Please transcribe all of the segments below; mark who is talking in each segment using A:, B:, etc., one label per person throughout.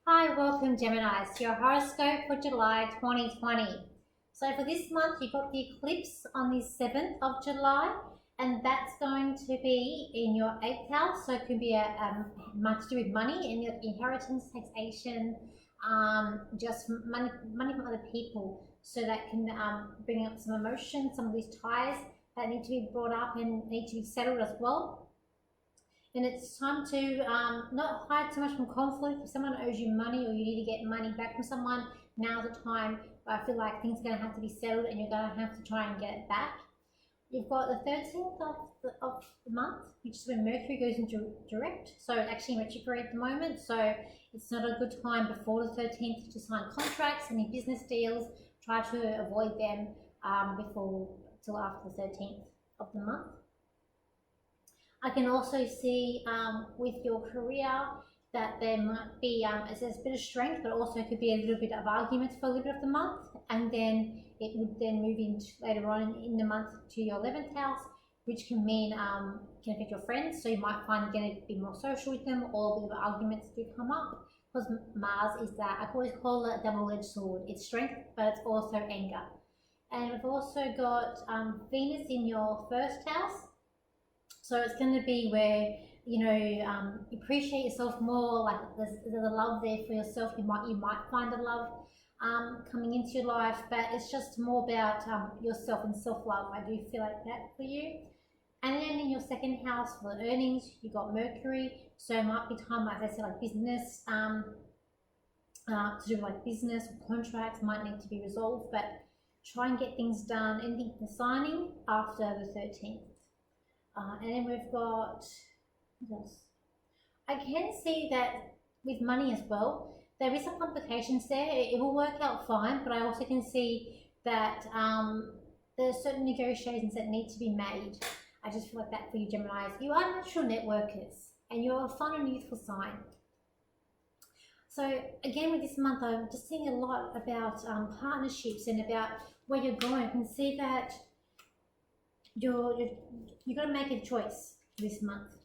A: Hi, welcome Gemini to your horoscope for July 2020. So for this month, you've got the eclipse on the 7th of July, and that's going to be in your 8th house. So it could be much to do with money and your inheritance, taxation, just money from other people. So that can bring up some emotion, some of these ties that need to be brought up and need to be settled as well. And it's time to not hide too much from conflict. If someone owes you money or you need to get money back from someone, now's the time. I feel like things are going to have to be settled and you're going to have to try and get it back. You've got the 13th of the month, which is when Mercury goes into direct. So it's actually in retrograde at the moment. So it's not a good time before the 13th to sign contracts, any business deals. Try to avoid them before till after the 13th of the month. I can also see with your career that there might be, there's a bit of strength, but also could be a little bit of arguments for a little bit of the month. And then it would then move into later on in the month to your 11th house, which can mean, can affect your friends. So you might find you're going to be more social with them, or a bit of arguments do come up. Because Mars is that, I always call it a double-edged sword. It's strength, but it's also anger. And we've also got Venus in your first house. So it's going to be where, you appreciate yourself more, like there's a love there for yourself. You might find a love coming into your life, but it's just more about yourself and self-love. I do feel like that for you. And then in your second house for the earnings, you got Mercury. So it might be time, as I said, like business, to do like business or contracts might need to be resolved, but try and get things done, anything for signing after the 13th. And then we've got, what else? I can see that with money as well, there is some complications there. It will work out fine, but I also can see that there are certain negotiations that need to be made. I just feel like that for you, Geminis. You are natural networkers, and you're a fun and youthful sign. So again, with this month, I'm just seeing a lot about partnerships and about where you're going. I can see that you're going to make a choice this month.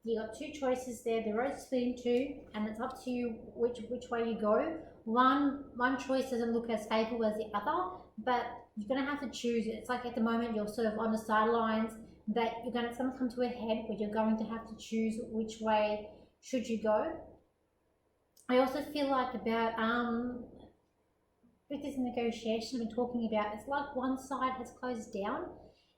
A: You got two choices there. The road's split in two, and it's up to you which way you go. One choice doesn't look as favorable as the other, but you're going to have to choose. It's like at the moment you're sort of on the sidelines, that it's going to come to a head where you're going to have to choose which way should you go. I also feel like about with this negotiation I've been talking about, it's like one side has closed down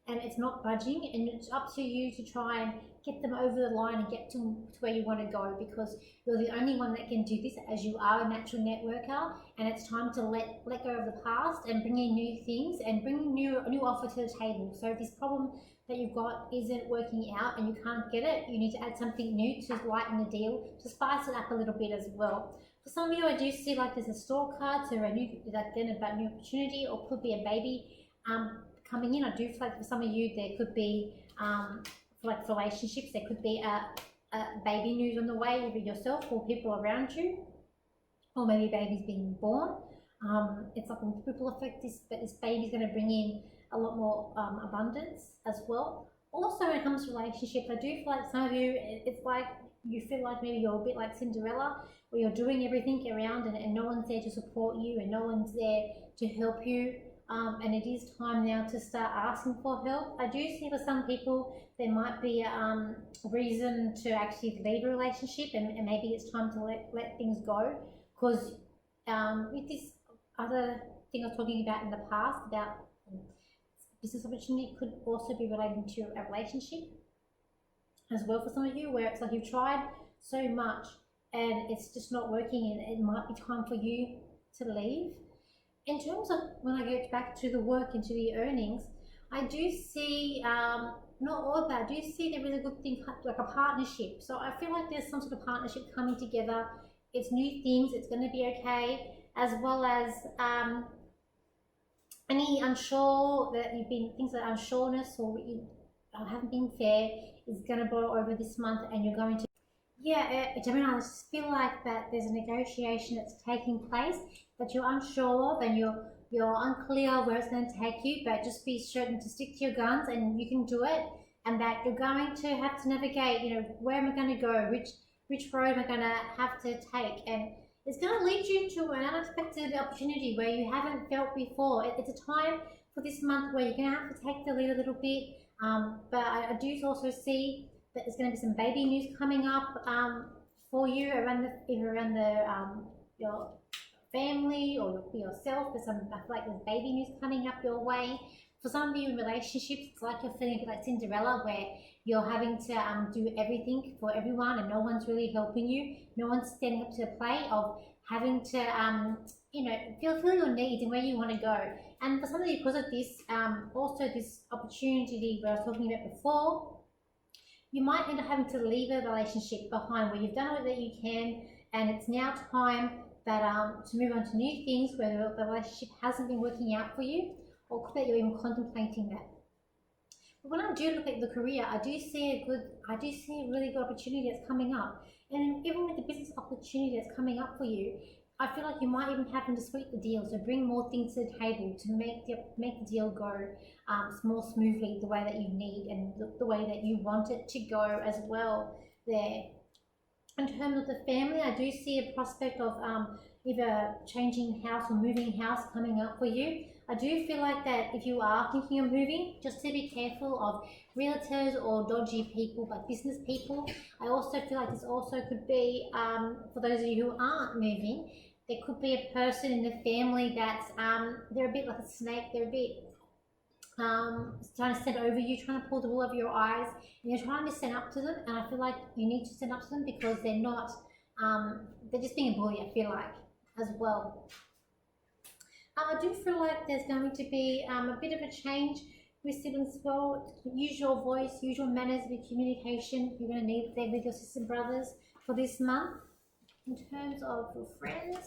A: and it's not budging, and it's up to you to try and get them over the line and get to where you want to go, because you're the only one that can do this, as you are a natural networker, and it's time to let go of the past and bring in new things and bring a new offer to the table. So if this problem that you've got isn't working out and you can't get it, you need to add something new to lighten the deal, to spice it up a little bit as well. For some of you, I do see like there's a store card to a new, like then about new opportunity, or could be a baby coming in. I do feel like for some of you there could be like relationships, there could be a baby news on the way, either yourself or people around you, or maybe babies being born. It's like a ripple effect, but this baby's going to bring in a lot more abundance as well. Also when it comes to relationships, I do feel like some of you, it's like you feel like maybe you're a bit like Cinderella, where you're doing everything around and no one's there to support you and no one's there to help you. And it is time now to start asking for help. I do see for some people there might be a reason to actually leave a relationship, and maybe it's time to let things go, because with this other thing I was talking about in the past about business opportunity, could also be relating to a relationship as well for some of you, where it's like you've tried so much and it's just not working, and it might be time for you to leave. In terms of when I get back to the work and to the earnings, I do see, not all of that, I do see there is a good thing, like a partnership. So I feel like there's some sort of partnership coming together. It's new things, it's going to be okay, as well as any unsure that you've been, things like unsureness or you haven't been fair is going to blow over this month, and you're going to, Gemini, I just feel like that there's a negotiation that's taking place that you're unsure of, and you're unclear where it's going to take you, but just be certain to stick to your guns and you can do it, and that you're going to have to navigate, where am I going to go, which road am I going to have to take, and It's going to lead you to an unexpected opportunity where you haven't felt before. It's a time for this month where you're going to have to take the lead a little bit. But I do also see that there's going to be some baby news coming up for you around your family or for yourself. I feel like there's baby news coming up your way. For some of you in relationships, it's like you're feeling a bit like Cinderella, where you're having to do everything for everyone and no one's really helping you. No one's standing up to the plate of having to, feel your needs and where you want to go. And for some of you, because of this, also this opportunity where I was talking about before, you might end up having to leave a relationship behind where you've done all that you can, and it's now time that to move on to new things where the relationship hasn't been working out for you, or that you're even contemplating that. But when I do look at the career, I do see a really good opportunity that's coming up. And even with the business opportunity that's coming up for you, I feel like you might even happen to sweeten the deal, so bring more things to the table to make the deal go more smoothly the way that you need and the way that you want it to go as well there. In terms of the family, I do see a prospect of either changing house or moving house coming up for you. I do feel like that if you are thinking of moving, just to be careful of realtors or dodgy people, like business people. I also feel like this also could be, for those of you who aren't moving, there could be a person in the family that's, they're a bit like a snake, they're a bit trying to stand over you, trying to pull the wool over your eyes, and you're trying to stand up to them, and I feel like you need to stand up to them because they're not, they're just being a bully, I feel like, as well. I do feel like there's going to be a bit of a change with siblings as well. Use your voice, use your manners with communication. You're going to need that with your sisters and brothers for this month. In terms of your friends,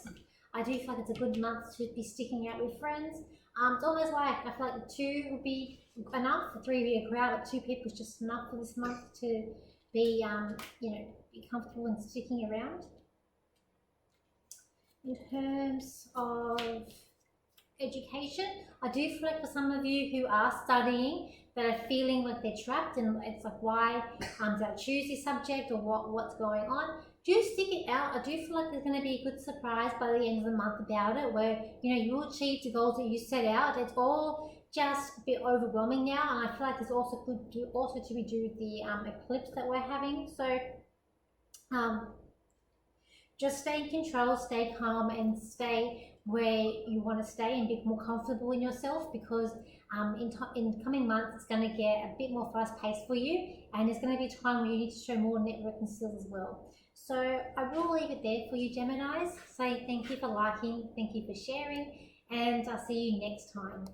A: I do feel like it's a good month to be sticking out with friends. It's almost like I feel like 2 would be enough, 3 would be a crowd, but 2 people is just enough for this month to be, be comfortable and sticking around. In terms of education, I do feel like for some of you who are studying that are feeling like they're trapped and it's like, why did I choose this subject, or what's going on, do stick it out. I do feel like there's going to be a good surprise by the end of the month about it, where you'll achieve the goals that you set out. It's all just a bit overwhelming now, and I feel like there's also to be due with the eclipse that we're having. So just stay in control, stay calm, and stay where you want to stay and be more comfortable in yourself, because in coming months it's going to get a bit more fast paced for you, and there's going to be a time where you need to show more networking skills as well. So I will leave it there for you, Geminis. Say thank you for liking, thank you for sharing, and I'll see you next time.